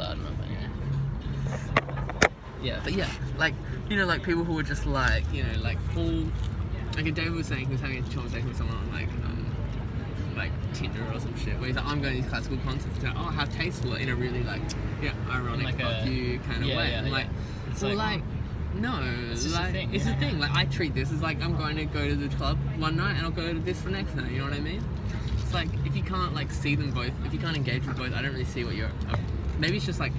loud enough anyway. Yeah. But yeah, like, you know, like people who are just like, you know, like all, like David was saying, he was having a conversation with someone on like Tinder or some shit, where he's like, I'm going to these classical concerts, and oh, how tasteful, in a really like, ironic, like fuck you kind of way. Yeah, I'm like, it's well, like, no, it's just like, a thing. it's a thing. Like, I treat this as like, I'm going to go to the club one night and I'll go to this the next night, you know what I mean? It's like, if you can't like see them both, if you can't engage with both, I don't really see what you're, maybe it's just like,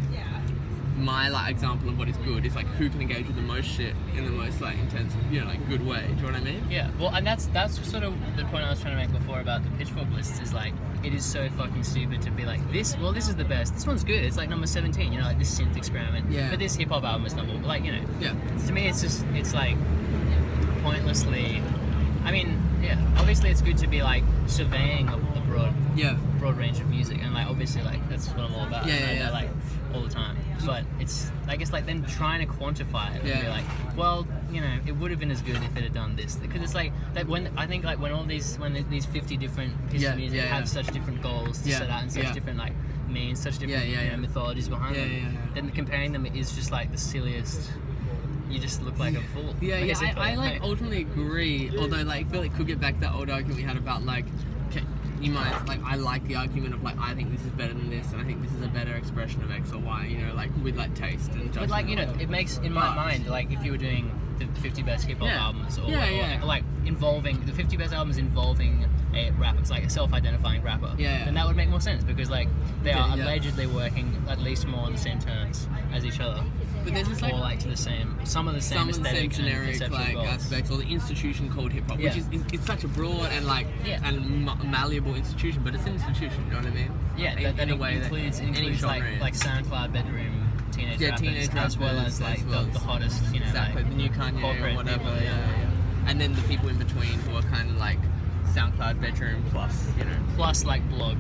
my like example of what is good is like who can engage with the most shit in the most like intense, you know, like good way. Do you know what I mean? Yeah. Well, and that's sort of the point I was trying to make before about the Pitchfork lists. Is like, it is so fucking stupid to be like this. Well, this is the best. This one's good. It's like number 17. You know, like this synth experiment. Yeah. But this hip hop album is number. Like, you know. Yeah. To me, it's like pointlessly. I mean, yeah. Obviously, it's good to be like surveying a broad range of music, and like obviously like that's what I'm all about. Yeah. Like all the time. But it's, I guess, like then trying to quantify it and be like, well, you know, it would have been as good if it had done this, because it's like when I think like when these 50 different pieces of music have such different goals to set out and such different like means, such different you know, mythologies behind them, then comparing them is just like the silliest. You just look like a fool. I like ultimately agree, although like I feel like it could get back to that old argument we had about like, you might like, I like the argument of like, I think this is better than this, and I think this is a better expression of X or Y, you know, like with like taste and judgment. But like, you know, it makes in my mind, like if you were doing the 50 best hip hop albums, or like involving the 50 best albums involving a rapper, it's like a self-identifying rapper, then that would make more sense, because like they are allegedly working at least more on the same terms as each other. But there's just like, or like to the same, some of the same aesthetic, generic like aspects, or the institution called hip hop, which is it's such a broad and like and malleable institution, but it's an institution. You know what I mean? Yeah, that in a way includes genre like SoundCloud bedroom teenage rappers, as well as like the hottest, you know, exactly, like the new Kanye or whatever. People, and then the people in between who are kind of like SoundCloud bedroom plus, you know, plus like blog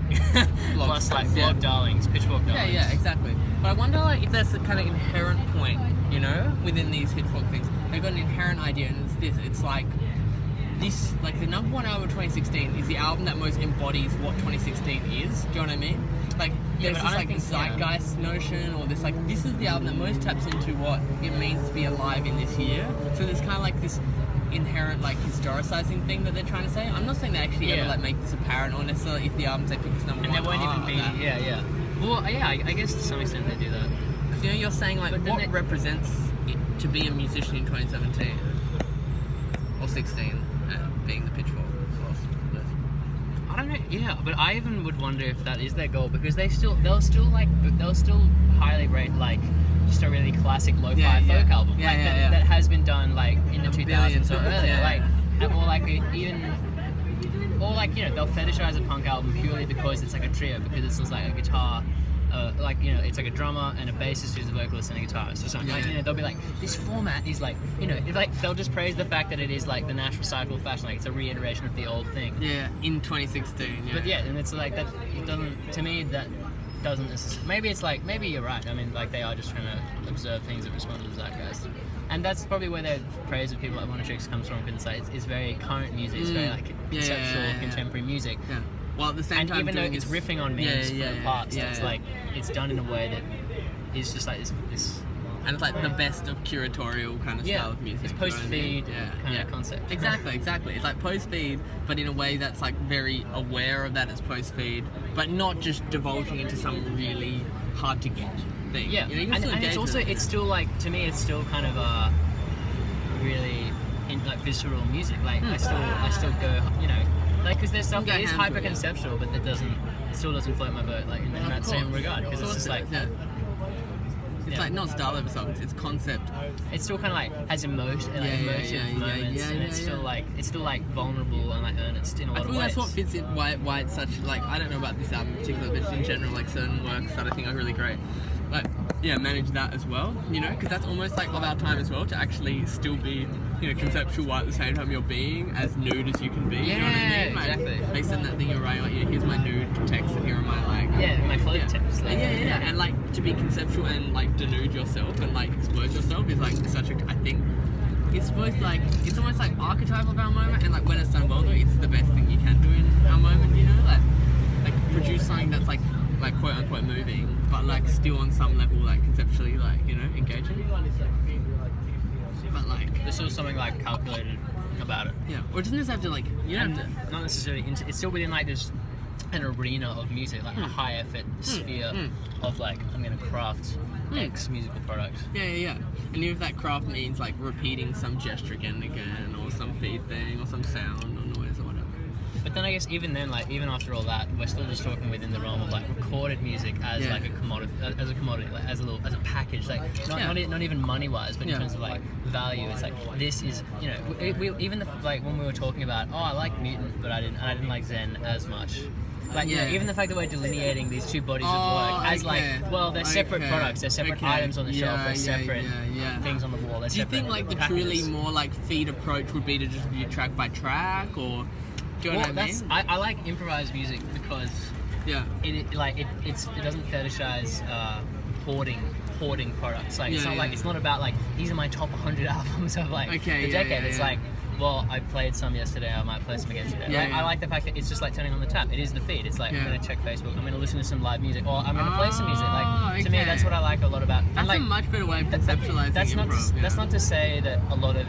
darlings, Pitchfork darlings. Yeah, exactly. But I wonder like if there's a kind of inherent point, you know, within these Pitchfork things. They've got an inherent idea, and it's this. It's like this, like the number one album of 2016 is the album that most embodies what 2016 is. Do you know what I mean? Like there's this like zeitgeist notion, or this like, this is the album that most taps into what it means to be alive in this year. So there's kind of like this inherent like historicizing thing that they're trying to say. I'm not saying they actually ever like make this apparent, or necessarily if the albums they pick as number one. And there won't even be well, I guess to some extent they do that. Because you know, you're saying like, what represents it to be a musician in 2017 or 16, being the Pitchfork. I don't know. Yeah, but I even would wonder if that is their goal, because they'll still highly rate like just a really classic lo-fi folk album that has been done like in the 2000s or earlier, or like you know, they'll fetishize a punk album purely because it's like a trio, because it's just like a guitar, like, you know, it's like a drummer and a bassist who's a vocalist and a guitarist or something. Like, you know, they'll be like, this format is like, you know, if, like they'll just praise the fact that it is like the Nash recycled fashion, like it's a reiteration of the old thing. Yeah, in 2016. Yeah. But yeah, and it's like that. It doesn't, to me, that doesn't necessarily. Maybe it's like, maybe you're right. I mean, like they are just trying to observe things that respond to the zeitgeist. And that's probably where their praise of people like Monotrix comes from, because it's very current music. It's very like conceptual, contemporary music. Yeah. Well, at the same time, even though it's riffing on memes for the parts, it's like it's done in a way that is just like this. And it's like the best of curatorial kind of style of music. It's post-feed kind of concept. Exactly. It's like post-feed, but in a way that's like very aware of that as post-feed, but not just divulging into some really hard to get thing. Yeah, you know, and it's also, it's still like, to me, it's still kind of really like visceral music. Like I still go, you know, like, because there's stuff that is hyper conceptual, but that still doesn't float my boat, like in that same regard, because it's just like. It's like not style over songs, it's concept. It still kind of like has emotive moments, and it's still like vulnerable and like earnest in a lot of ways. I feel that's what fits in why it's such, like, I don't know about this album in particular, but just in general, like certain works that I think are really great. Like, manage that as well, you know, because that's almost like of our time as well, to actually still be, you know, conceptual while at the same time you're being as nude as you can be. You know what I mean? Like, exactly. They send that thing you're writing, like, here's my nude text, and here are my like my clothing text. Like, and like to be conceptual and like denude yourself and like expose yourself is like such a, I think it's supposed like, it's almost like archetypal of our moment, and like when it's done well though, it's the best thing you can do in our moment, you know, like produce something that's like like quote unquote moving, but like still on some level like conceptually like, you know, engaging. But like there's still something like calculated about it. Yeah, or doesn't this have to like, you know, not necessarily it's still within like this an arena of music, like a high effort sphere of like I'm gonna craft X musical product. Yeah. And even if that craft means like repeating some gesture again and again, or some feed thing, or some sound, or noise, or whatever. But then I guess even then, like even after all that, we're still just talking within the realm of like recorded music as like a commodity, like as a package, like not even money wise, but in terms of like value. It's like this is, you know, we even like when we were talking about, oh, I like Mutant, but I didn't like Zen as much. Like, you know, even the fact that we're delineating these two bodies of work as like, well, they're separate products, they're separate items on the shelf, they're separate things on the wall. Do you think like the truly more like feed approach would be to just view track by track, or do you know what I mean? I like improvised music because it doesn't fetishize hoarding products. Like it's not about like these are my top 100 albums of like the decade. It's like, well, I played some yesterday, I might play some again today. I like the fact that it's just like turning on the tap. It is the feed. It's like, I'm going to check Facebook, I'm going to listen to some live music, or I'm going to play some music. Like, to me, that's what I like a lot about. That's and, like, a much better way of conceptualizing that's not to say that a lot of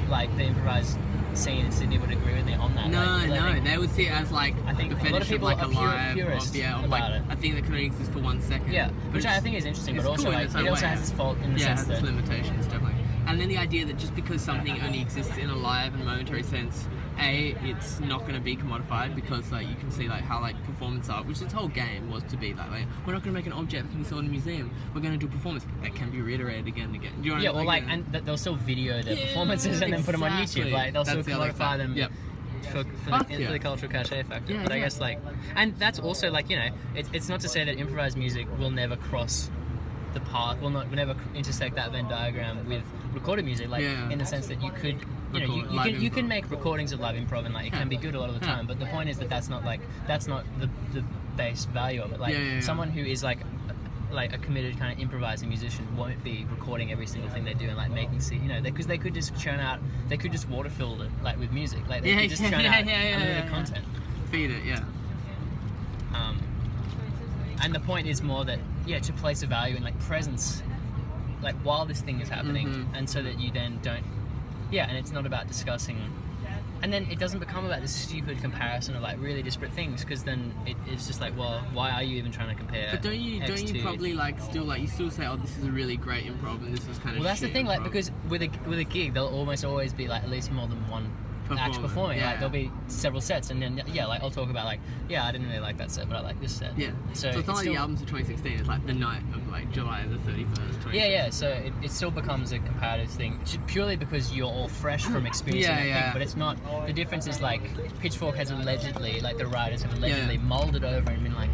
like the improvised scene in Sydney would agree with me on that. No, they would see it as like I think the a lot of people of, like, are purists of about like it. a thing that can only exist for 1 second. Yeah, which I think is interesting, but also cool like, it also has its fault in the sense it has that its limitations, definitely. And then the idea that just because something only exists in a live and momentary sense, it's not going to be commodified, because like you can see like how like performance art, which its whole game was to be like we're not going to make an object that can be sold in a museum. We're going to do a performance that can be reiterated again and again. Do you know what I mean? and they'll still video their performances and then put them on YouTube. Like they'll still commodify them. Yep. For the cultural cachet factor. But I guess like, and that's also like, you know, it's not to say that improvised music will never cross the path, will never intersect that Venn diagram with recorded music, like in the sense that you could, you can make recordings of live improv and like it can be good a lot of the time, but the point is that that's not the base value of it. Like someone who is like a committed kind of improvising musician won't be recording every single thing they do and like making because they could just churn out, they could just water fill it like with music, like they could just churn out unlimited content, feed it, and the point is more that to place a value in like presence, like while this thing is happening, and so that you then don't and it's not about discussing, and then it doesn't become about this stupid comparison of like really disparate things, because then it's just like, well, why are you even trying to compare? But don't you probably like you still say, oh, this is a really great improv and this was kind of that's the thing, improv. like, because with a gig there'll almost always be like at least more than one act performing. Like there'll be several sets, and then like I'll talk about like, I didn't really like that set, but I like this set. So it's not like the albums of 2016, it's like the night of like July the 31st. So it still becomes a comparative thing purely because you're all fresh from experiencing that thing, but it's not. The difference is like Pitchfork has allegedly, like the writers have allegedly molded over and been like,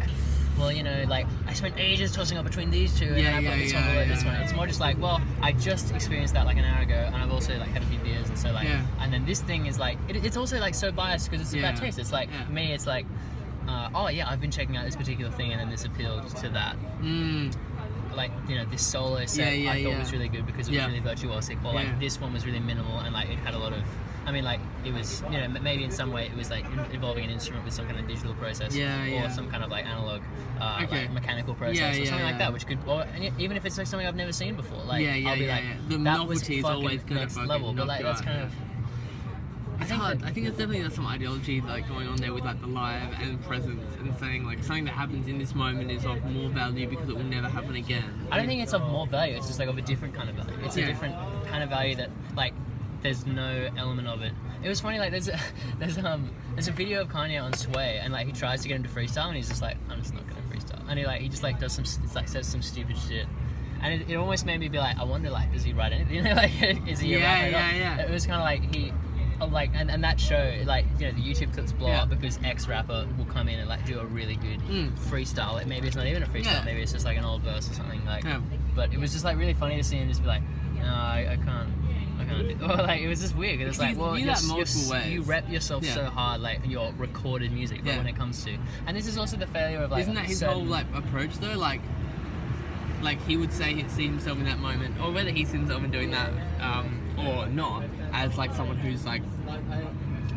well, you know, like I spent ages tossing up between these two, and then I put this one below this one. It's more just like, well, I just experienced that like an hour ago, and I've also like had a few beers, and so like, and then this thing is like, it's also like so biased because it's about taste. It's like me, it's like, I've been checking out this particular thing, and then this appealed to that. Like, you know, this solo set I thought was really good because it was really virtuosic, or like this one was really minimal and like it had a lot of, I mean, like it was, you know, maybe in some way it was like involving an instrument with some kind of digital process, or some kind of like analog, like mechanical process, or something like that, which could, or even if it's like something I've never seen before, like I'll be like, the that was novelty is always fucking next level, but like that's kind of. It's hard. I think there's definitely some ideology like going on there with like the live and presence, and saying like something that happens in this moment is of more value because it will never happen again. I don't think it's of more value. It's just like of a different kind of value. It's a different kind of value that like there's no element of it. It was funny, like there's a video of Kanye on Sway, and like he tries to get him to freestyle, and he's just like, I'm just not gonna freestyle, and he just like does says some stupid shit. And it almost made me be like, I wonder, like, does he write anything? You know, like, is he a rapper? It was kind of like and that show, like, you know, the YouTube clips blow up because X rapper will come in and like do a really good freestyle. Like, maybe it's not even a freestyle, maybe it's just like an old verse or something. Like, but it was just like really funny to see him just be like, no, I can't do. Or like, it was just weird. Cause it's like, well, you rep yourself so hard, like in your recorded music, but when it comes to, and this is also the failure of like, isn't that his whole like approach though? Like he would say he'd see himself in that moment, or whether he sees himself in doing that or not, as like someone who's like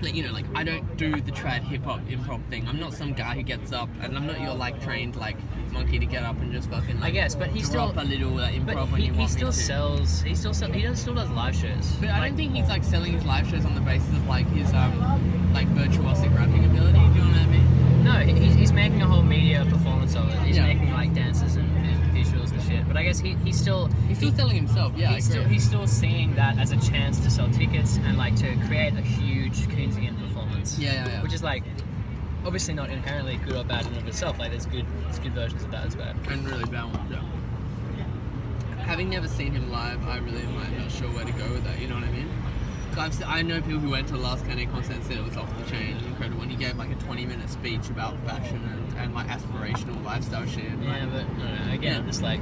like, you know, like, I don't do the trad hip-hop improv thing. I'm not some guy who gets up, and I'm not your, like, trained, like, monkey to get up and just fucking, like, I guess, but he drop still a little improv but when you want he me still to. sells. He still does live shows. But I don't think he's, like, selling his live shows on the basis of, like, his, like, virtuosic rapping ability. Do you know what I mean? No, he's making a whole media performance of it. He's Yeah. making like dances and visuals and shit. But I guess he's still selling himself. Yeah, he's still seeing that as a chance to sell tickets and like to create a huge Keynesian performance. Yeah. Which is like obviously not inherently good or bad in and of itself. Like there's good versions of that as bad. And really bad ones. Yeah. Having never seen him live, I really am like, not sure where to go with that. You know what I mean? I know people who went to the last Kanye concert and said it was off the chain, incredible. And he gave like a 20-minute speech about fashion and like aspirational lifestyle shit. And, Yeah, like, but I don't know, again, Yeah. just like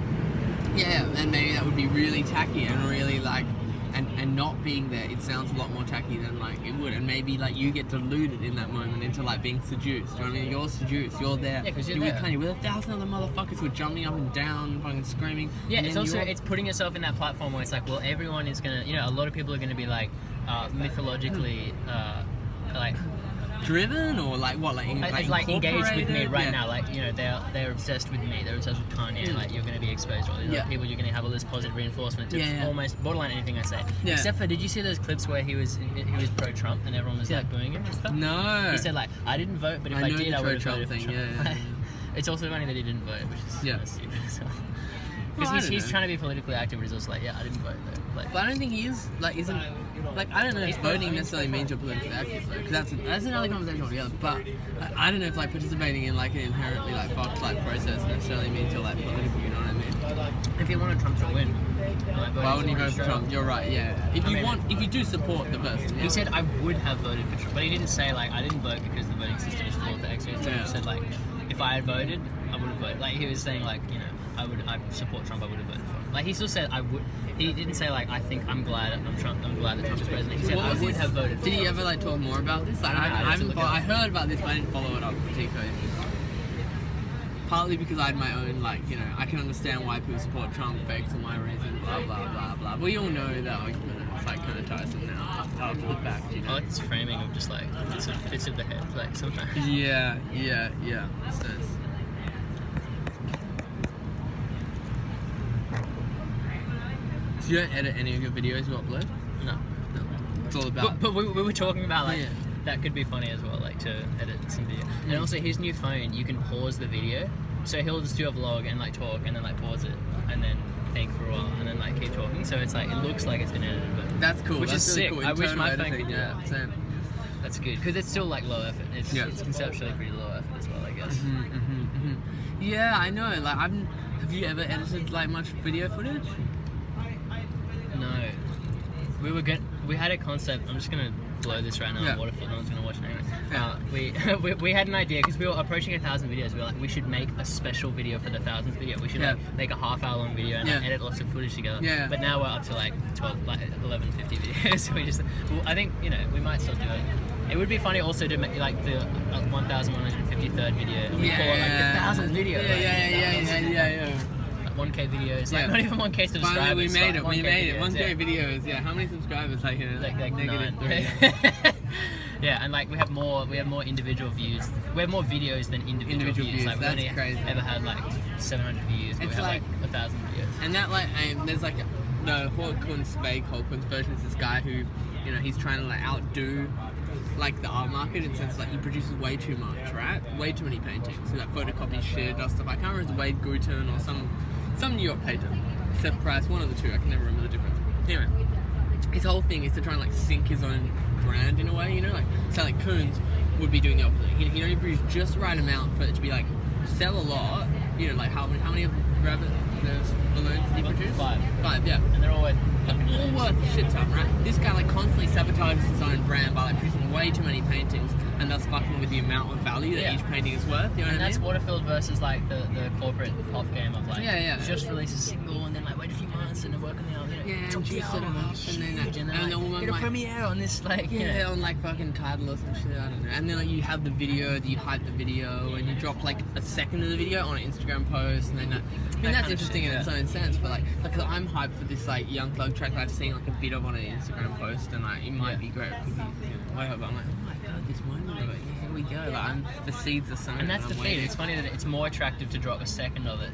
yeah, and maybe that would be really tacky and really like, and not being there, it sounds a lot more tacky than like it would. And maybe like you get deluded in that moment into like being seduced. You know what I mean? You're seduced. You're there. Yeah, 'cause you're with there. Kanye, with 1,000 other motherfuckers who are jumping up and down, fucking screaming. yeah, and it's then also you're- it's putting yourself in that platform where it's like, well, everyone is gonna, you know, a lot of people are gonna be like mythologically like driven or like what, like it's like engaged with me incorporated? right Yeah. now. Like, you know, they're obsessed with me. They're obsessed with Kanye. Mm. Like, you're going to be exposed to all these other Yeah. people. You're going to have all this positive reinforcement to Yeah. almost borderline anything I say. Yeah. Except for, did you see those clips where he was pro-Trump and everyone was Yeah. like booing him and stuff? No. He said like, I didn't vote, but if I I know did, the I would have pro-Trump voted for thing, Trump. yeah. It's also funny that he didn't vote, which is Yeah. stupid. So. Well, Because I don't he's know. trying to be politically active, but he's also like, yeah, I didn't vote though. Like, But I don't think he is like isn't like I don't know if voting necessarily means you're politically active though, because that's another conversation altogether. But I don't know if like participating in like an inherently like Fox like process necessarily means you're like political. You know what I mean? if you wanted Trump to win, like, Why wouldn't you vote for straight Trump? up. You're right. Yeah. If I you mean- if you do support the person. He Yeah. said I would have voted for Trump, but he didn't say like I didn't vote because the voting system is flawed for X reason. Yeah. He said like if I had voted, I would have voted. Like he was saying like, you know, I support Trump, I would have voted for him. Like he still said I would. He didn't say like I think I'm glad that Trump is president. He said What I was would his- have voted for Did he Trump. ever like talk more about this? Like, I I had to haven't. look it I up. heard about this, but I didn't follow it up particularly. Partly because I had my own, like, you know, I can understand why people support Trump, fakes for my reason, blah blah blah blah. We all know that argument. It's like kind of tiresome now after the fact, you I know. like this framing of just like bits of the head, like sometimes. Yeah. Makes sense. So you don't edit any of your videos you upload? No. No. It's all about. But we were talking about like Yeah. that could be funny as well, like to edit some video. And also his new phone, you can pause the video, so he'll just do a vlog and like talk and then like pause it and then think for a while and then like keep talking. So it's like it looks like it's been edited, but That's cool. Which That's is really sick. Cool. I wish my Internal phone editing, could do yeah. that. Same. that's good because it's still like low effort. It's Yeah. it's conceptually pretty low effort as well, I guess. Yeah, I know. Like, have you ever edited like much video footage? No, we had a concept. I'm just gonna blow this right now. Yeah. What if no one's gonna watch it anyway? Yeah. We had an idea because we were approaching 1,000 videos. We were like, we should make a special video for the 1,000th video. We should Yeah. like make a half-hour long video and like, Yeah. edit lots of footage together. Yeah. But now we're up to like 1150 videos. So we just, I think we might still do it. It would be funny also to make like the 1,153rd video. And we call it like the 1,000th video. Yeah. 1K videos, Yeah. like not even 1K subscribers. Finally, we made it. like We 1K made it. videos, 1K yeah. videos. Yeah. How many subscribers? Like, you know, like negative 9. 3. Yeah, and like we have more individual views. We have more videos than individual views. Like we That's only crazy. ever had like 700 views. But It's we have like- like 1,000 videos. And that like, there's like the Holkunst version is this guy who, you know, he's trying to like outdo like the art market in the sense like he produces way too much, right? Way too many paintings. So like photocopies shit, does stuff. I can't remember if it's Wade Guten or some New York painter. Seth Price, one of the two. I can never remember the difference. Anyway, his whole thing is to try and like sink his own brand in a way, you know, like so like Koons would be doing the opposite. He'd only produce just the right amount for it to be like sell a lot. You know, like how many rabbit balloons did he produce? 5. 5, yeah. And they're always All worth a shit ton, right? This guy like constantly sabotages his own brand by like producing way too many paintings and and thus fucking with the amount of value that each painting is worth. You know and what I that's mean? Waterfield versus like the corporate pop game of like just release a single and then like wait a few months and then work on the album. And juice it up, and then like, get a premiere on this like on like fucking Tidal or some shit, I don't know. And then like you have the video, you hype the video, and you drop like a second of the video on an Instagram post, and then I mean that's interesting in its own sense. But like I'm hyped for this like Young Thug track that I've seen like a bit of on an Instagram post, and like it might be great. It could be, I hope. I'm like, oh my god, this moment of it. Here we go. Like the seeds are sown. And that's the thing. It's funny that it's more attractive to drop a second of it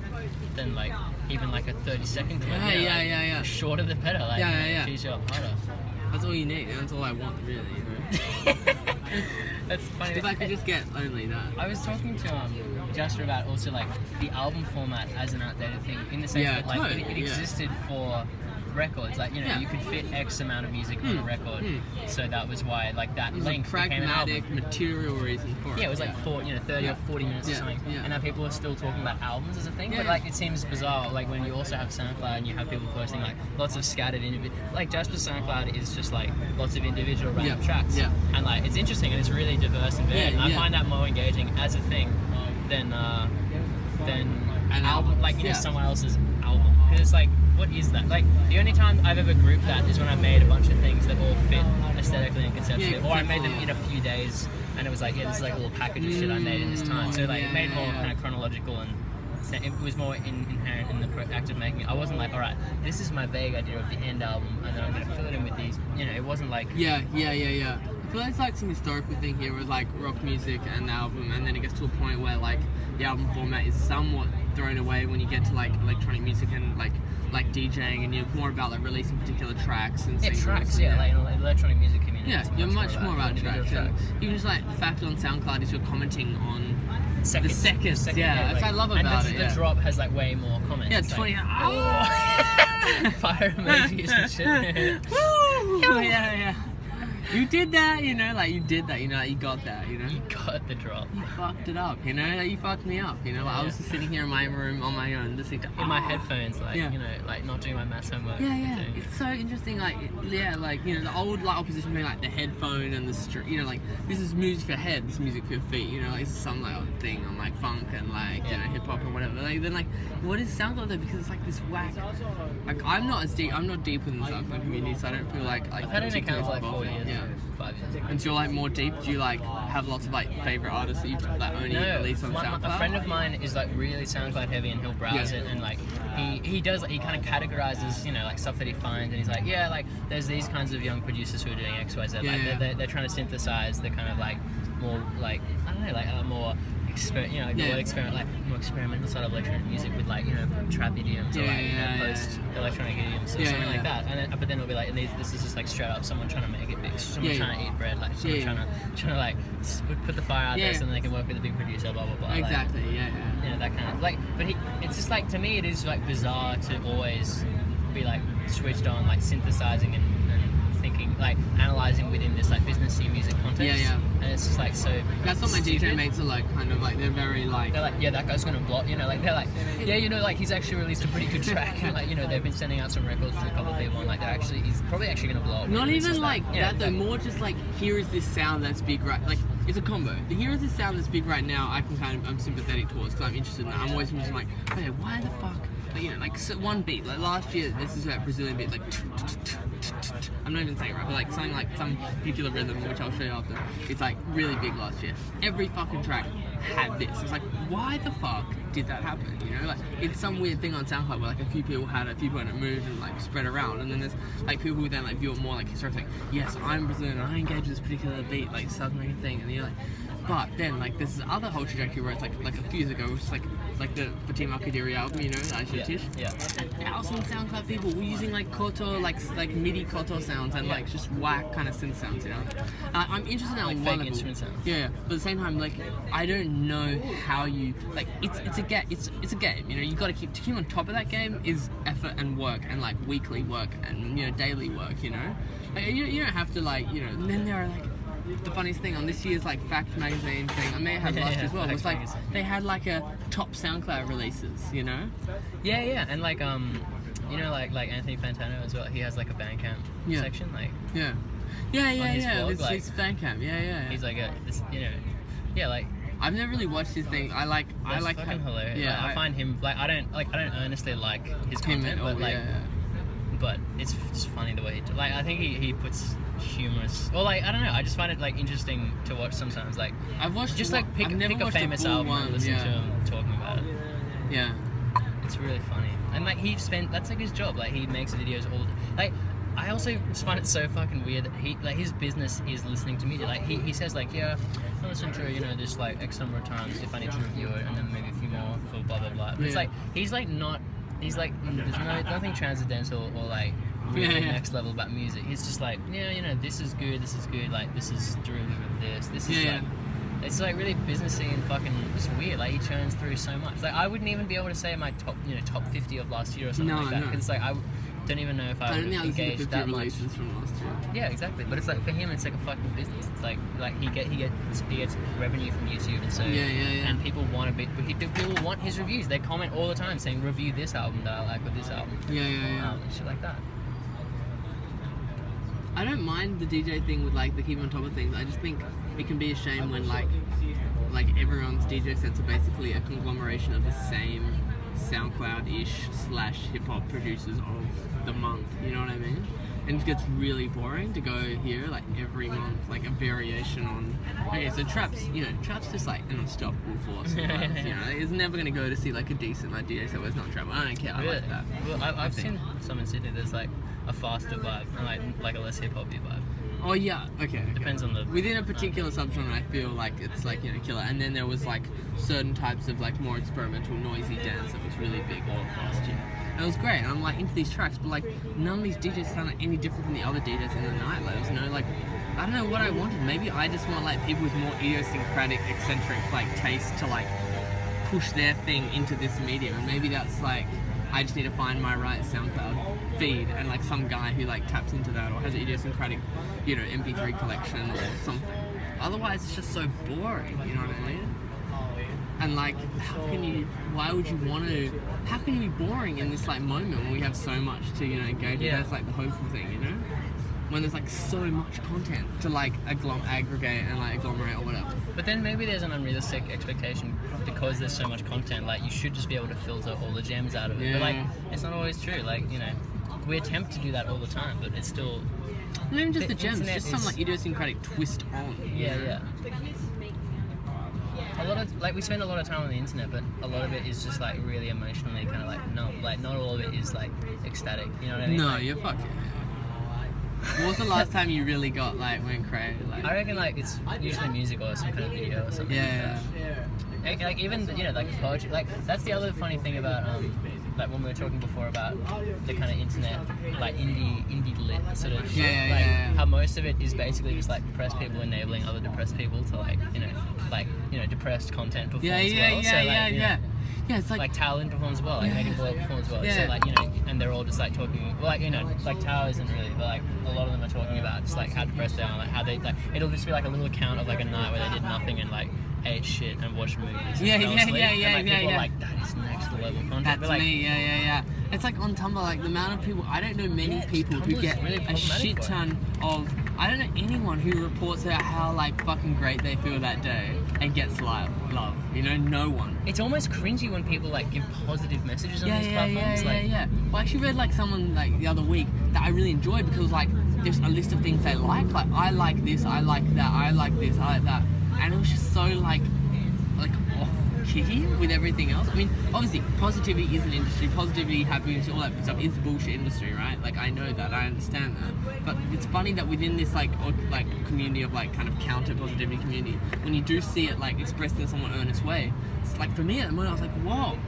than like even like a 30-second clip. Yeah. The shorter the better. Like, cheese you up harder. That's all you need. That's all I want, really. You know. That's funny. If I could just get only that. I was talking to Jasper about also like the album format as an outdated thing in the sense that like it existed for records, like you know you could fit X amount of music on a record, so that was why like that length became an album. Material reason for it. It was like 30 or 40 minutes or something, and now people are still talking about albums as a thing. But like it seems bizarre, like when you also have SoundCloud and you have people posting like lots of scattered individual, like Jasper's SoundCloud is just like lots of individual random tracks, and like it's interesting and it's really diverse and varied. And I find that more engaging as a thing than an album, like you know someone else's album, because it's like, what is that? Like, the only time I've ever grouped that is when I made a bunch of things that all fit aesthetically and conceptually, or I made them in a few days, and it was like, this is like a little package of shit I made in this time. So like, it made more kind of chronological, and it was more inherent in the act of making it. I wasn't like, all right, this is my vague idea of the end album, and then I'm going to fill it in with these. You know, it wasn't like... Yeah. I feel like it's like some historical thing here with like rock music and the album, and then it gets to a point where like the album format is somewhat thrown away when you get to like electronic music and like DJing, and you're more about like releasing particular tracks and singles. Tracks, like in electronic music community. Yeah, you're much more about tracks. Even just like the fact on SoundCloud is you're commenting on the seconds. Which I love about it. And the drop has like way more comments. Yeah, it's 20. Fire emojis and shit. Woo! Yeah. You did that, you know, like you did that, you know, like you got that, you know. You got the drop. You fucked it up, you know, like you fucked me up, you know. Like I was just sitting here in my room on my own, listening to in my headphones, like you know, like not doing my maths homework. Yeah. It's so interesting, like like you know, the old like opposition between like the headphone and the street, you know, like this is music for your head, this is music for your feet, you know, like this is some like thing on like funk and like you know hip hop or whatever. Like then like what is SoundCloud though? Because it's like this whack. Like I'm not deep within the SoundCloud community, so I don't feel like I've had an account for like 4 years. 5 years. And so you're like more deep? Do you like have lots of like favorite artists that you like only release on SoundCloud? A friend of mine is like really SoundCloud heavy, and he'll browse it, and like he does, he kind of categorizes, you know, like stuff that he finds, and he's like, like there's these kinds of young producers who are doing X, Y, Z. Like they're trying to synthesize the kind of like more like I don't know, like more experiment, like more experimental sort of electronic music with like, you know, trap idioms or like post electronic idioms or something like that. And then, but then it'll be like, and this is just like straight up someone trying to make it big, someone trying to eat bread, like someone trying to like put the fire out there so then they can work with a big producer, blah blah blah. Exactly, like, you know, that kind of like. But it's just like, to me it is like bizarre to always be like switched on, like synthesizing and thinking, like analyzing within this like businessy music context. And it's just like so. That's what my DJ mates are like, kind of like they're very like. They're like, that guy's gonna block. You know, like they're like, you know, like he's actually released a pretty good track, and like, you know, they've been sending out some records to a couple of people, and like he's probably actually gonna blow up. Not even like that though. More just like, here is this sound that's big, right? Like it's a combo. The here is this sound that's big right now. I'm sympathetic towards, because I'm interested in that. I'm always just like, okay, why the fuck? Like, you know, like so one beat. Like last year, this is that Brazilian beat, like. I'm not even saying it right, but like something like some particular rhythm, which I'll show you after. It's like really big last year. Every fucking track had this. It's like, why the fuck did that happen? You know, like it's some weird thing on SoundCloud where like a few people had it, a few people had it moved and like spread around, and then there's like people who then like view it more like historically. Like, yes, I'm Brazilian and I engage with this particular beat, like South American thing, and you're like. But then, like, there's this other whole trajectory where it's like a few years ago, it was like the Fatima Kadiri album, you know, Tish. 1,000 SoundCloud people were using like koto, like MIDI koto sounds and like just whack kind of synth sounds, you know. I'm interested in that on one level. Instrument sounds. Yeah, but at the same time, like, I don't know how you like. It's a game, you know. You got to keep on top of that game is effort and work and like weekly work and, you know, daily work, you know. Like, you don't have to like, you know. And then there are like. The funniest thing on this year's like Fact magazine thing, I may have last year as well, was like they had like a top SoundCloud releases, you know? Yeah, and like you know, like Anthony Fantano as well. He has like a Bandcamp section, like Yeah, on his yeah. vlog, It's like, his fan cam. Yeah. he's like like I've never really watched his thing. I like fucking hilarious. Yeah, I find him like I don't earnestly like his content, but like but it's just funny the way he like I think he puts humorous or like I don't know. I just find it like interesting to watch sometimes. Like I've watched just like pick a famous album and listen to him talking about it. Yeah. It's really funny. And like that's like his job. Like he makes videos all like I also just find it so fucking weird that he like his business is listening to media. Like he says like I listen to this like X number of times if I need to review it and then maybe a few more for blah blah blah. But it's like there's nothing transcendental or like really next level about music. He's just like this is good, like this is derivative of this. This is like it's like really businessy and fucking just weird. Like he churns through so much. Like I wouldn't even be able to say my top 50 of last year or something like that. Because it's like I don't even know if I would have engaged that much. From last year. Yeah, exactly. But it's like for him, it's like a fucking business. It's like he gets revenue from YouTube, and so and people want people want his reviews. They comment all the time saying review this album that I like or this album. And shit like that. I don't mind the DJ thing with like the keep on top of things. I just think it can be a shame when like everyone's DJ sets are basically a conglomeration of the same SoundCloud-ish / hip-hop producers of the month, you know what I mean? And it gets really boring to go here like every month, like a variation on so Trap's just like an unstoppable force. It's never gonna go to see like a decent like DJ set where it's not Trap. I don't care, I like that. Well, I've seen some in Sydney there's like a faster vibe and like a less hip-hop-y vibe. Oh yeah, okay. Depends on the within a particular subgenre. I feel like it's like killer. And then there was like certain types of like more experimental, noisy dance that was really big all last year. And it was great. And I'm like into these tracks, but like none of these DJs sound like any different from the other DJs in the night. Like there was no like I don't know what I wanted. Maybe I just want like people with more idiosyncratic, eccentric like taste to like push their thing into this medium. And maybe that's like I just need to find my right SoundCloud feed and like some guy who like taps into that or has an idiosyncratic, MP3 collection or something. Otherwise, it's just so boring. You know what I mean? And like, how can you be boring in this like moment when we have so much to engage with? That's like the hopeful thing, when there's like so much content to like aggregate and like agglomerate or whatever. But then maybe there's an unrealistic expectation because there's so much content. Like you should just be able to filter all the gems out of it. But like it's not always true. Like we attempt to do that all the time, but it's still not even just the gems, just some like idiosyncratic twist on. Yeah. A lot of we spend a lot of time on the internet, but a lot of it is just like really emotionally kind of not all of it is like ecstatic. You know what I mean? No, you're fucking. What was the last time you really got went crazy? I reckon it's usually music or some kind of video or something. Yeah. Like even poetry. Like that's the other funny thing about like when we were talking before about the kind of internet indie lit sort of shit. How most of it is basically just like depressed people enabling other depressed people to depressed content perform as well. Yeah, it's like Talon performs well, like Megan Boyle performs well. So and they're all just like talking, like Tao isn't really, but like a lot of them are talking about just like how depressed they are, like how they like it'll just be like a little account of like a night where they did nothing and like ate shit and watched movies. And people are like, that is next level content. That's but, like, me, yeah. It's like on Tumblr, like the amount of people, I don't know many people who get really a shit ton of, I don't know anyone who reports out how like fucking great they feel that day and gets love, no one. It's almost cringy when people like give positive messages on these platforms. Yeah. Well, I actually read like someone like the other week that I really enjoyed because like there's a list of things they like I like this, I like that, I like this, I like that. And it was just so like off-kitty with everything else. I mean, obviously, positivity is an industry. Positivity, happiness, all that stuff is the bullshit industry, right? Like, I know that. I understand that. But it's funny that within this, like community of, like, kind of counter-positivity community, when you do see it, like, expressed in a somewhat earnest way, it's like, for me, at the moment, I was like, whoa,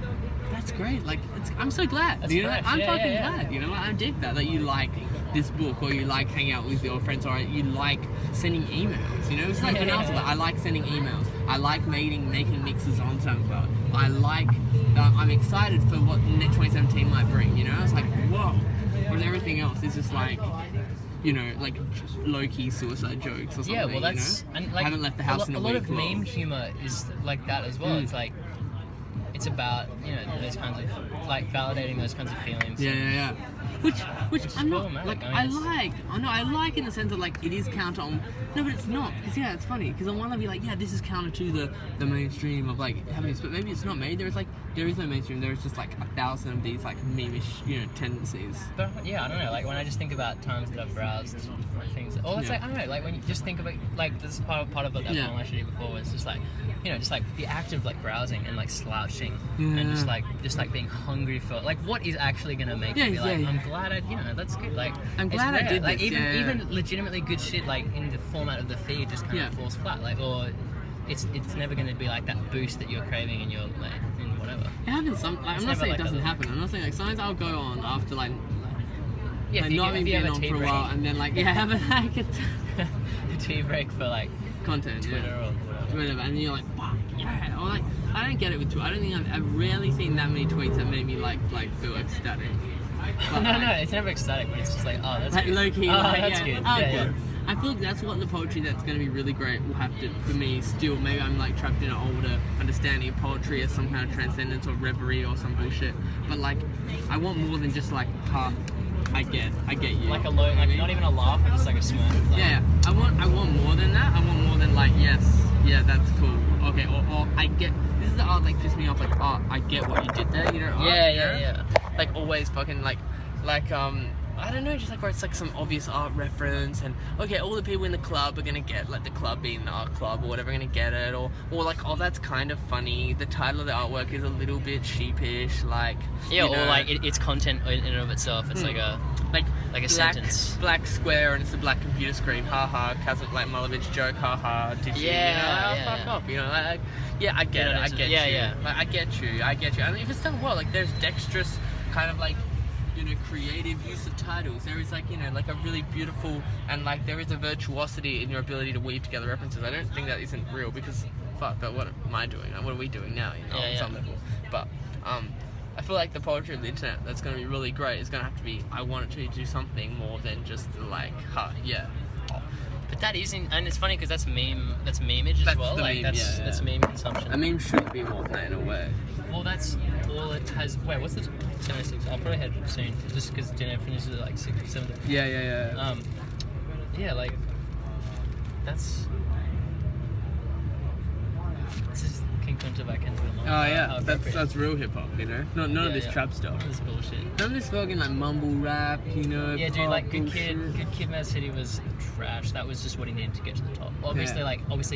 that's great. Like, I'm so glad. That's fresh. I'm fucking glad. I dig that you like this book, or you like hanging out with your friends, or you like sending emails. It's like I like sending emails. I like making mixes on SoundCloud. I like. I'm excited for what 2017 might bring. I was like, whoa. Whereas everything else is just like, like low-key suicide jokes or something. Yeah, well, that's and like, I haven't left the house in a week. A lot of meme humor is like that as well. It's like. it's about, you know, those kinds of, like, validating those kinds of feelings. Yeah. Which I'm cool, not man. like. I mean, I like in the sense of like it is counter on. No, but it's not. Because it's funny. Because I want to be like, yeah, this is counter to the mainstream of like having this, but maybe it's not made. There is no mainstream. There is just like 1,000 of these like meme-ish, you know, tendencies. But yeah, I don't know. Like when I just think about times that I've browsed things, or it's like I don't know. Like when you just think about like this is part of what that poem I showed you before was just like, you know, just like the act of like browsing and like slouching and just like being hungry for like what is actually gonna make me like I'm glad I, you know, that's good. Like I'm glad I did like this. Even legitimately good shit like in the format of the feed just kind of falls flat. Like or it's never gonna be like that boost that you're craving in your like in whatever. It happens some. Like, I'm not saying it doesn't happen. I'm not saying like sometimes I'll go on after like not being on for a while and then like have a tea break for like content, Twitter or whatever, and you're like, fuck, yeah. Or like, I don't get it with Twitter. I don't think I've rarely seen that many tweets that made me like feel ecstatic. But, no, it's never ecstatic, but it's just like, oh, that's like good. low key, oh, like, that's good. Yeah. I feel like that's what the poetry that's going to be really great will have to, for me, still, maybe I'm like trapped in an older understanding of poetry as some kind of transcendence or reverie or some bullshit, but like, I want more than just like, I get you. Like a low, like not even a laugh, but just like a smirk. Like, I want more than that. I want more than like, yes, yeah, that's cool. Okay, or I get, this is the art like pisses me off, like, oh, I get what you did there, you know? Yeah. Like always fucking like I don't know, just like where it's like some obvious art reference and okay, all the people in the club are gonna get like the club being the art club or whatever gonna get it or like, oh, that's kind of funny. The title of the artwork is a little bit sheepish, like or like it's content in and of itself. It's like a black, sentence. Black square and it's a black computer screen. Haha, Kazakh like Malovich joke. Haha, did you? Fuck off. You know, like I get it. I get you. Yeah. Like I get you. I mean, if it's done well, like there's dexterous kind of like, you know, creative use of titles. There is like, you know, like a really beautiful and like there is a virtuosity in your ability to weave together references. I don't think that isn't real because fuck, but what am I doing? What are we doing now? You know, on some level. But I feel like the poetry of the internet that's going to be really great is going to have to be, I want it to do something more than just like, But that isn't, and it's funny because that's meme-age as well. Like that's meme consumption. A meme should be more than that in a way. Well, that's all it has. Wait, what's the 7:06? I'll probably head soon, just because dinner finishes at like 6 or 7. Yeah. Yeah, like that's. This is King Kunta by Kendrick Lamar. Oh yeah, that's real hip hop, you know. None of this trap stuff. None of this bullshit. None of this fucking like mumble rap, you know. Yeah, dude, like Good Kid, Mad City was trash. That was just what he needed to get to the top. Obviously,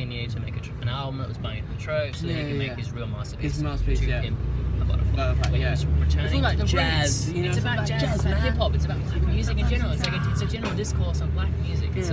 he needed to make an album that was buying the trope, so that he could make his real masterpiece. His masterpiece, to Pimp a Butterfly. He was returning like to jazz. You know, it's about jazz, it's about hip hop, it's about black music in general. It's a general discourse on black music. It's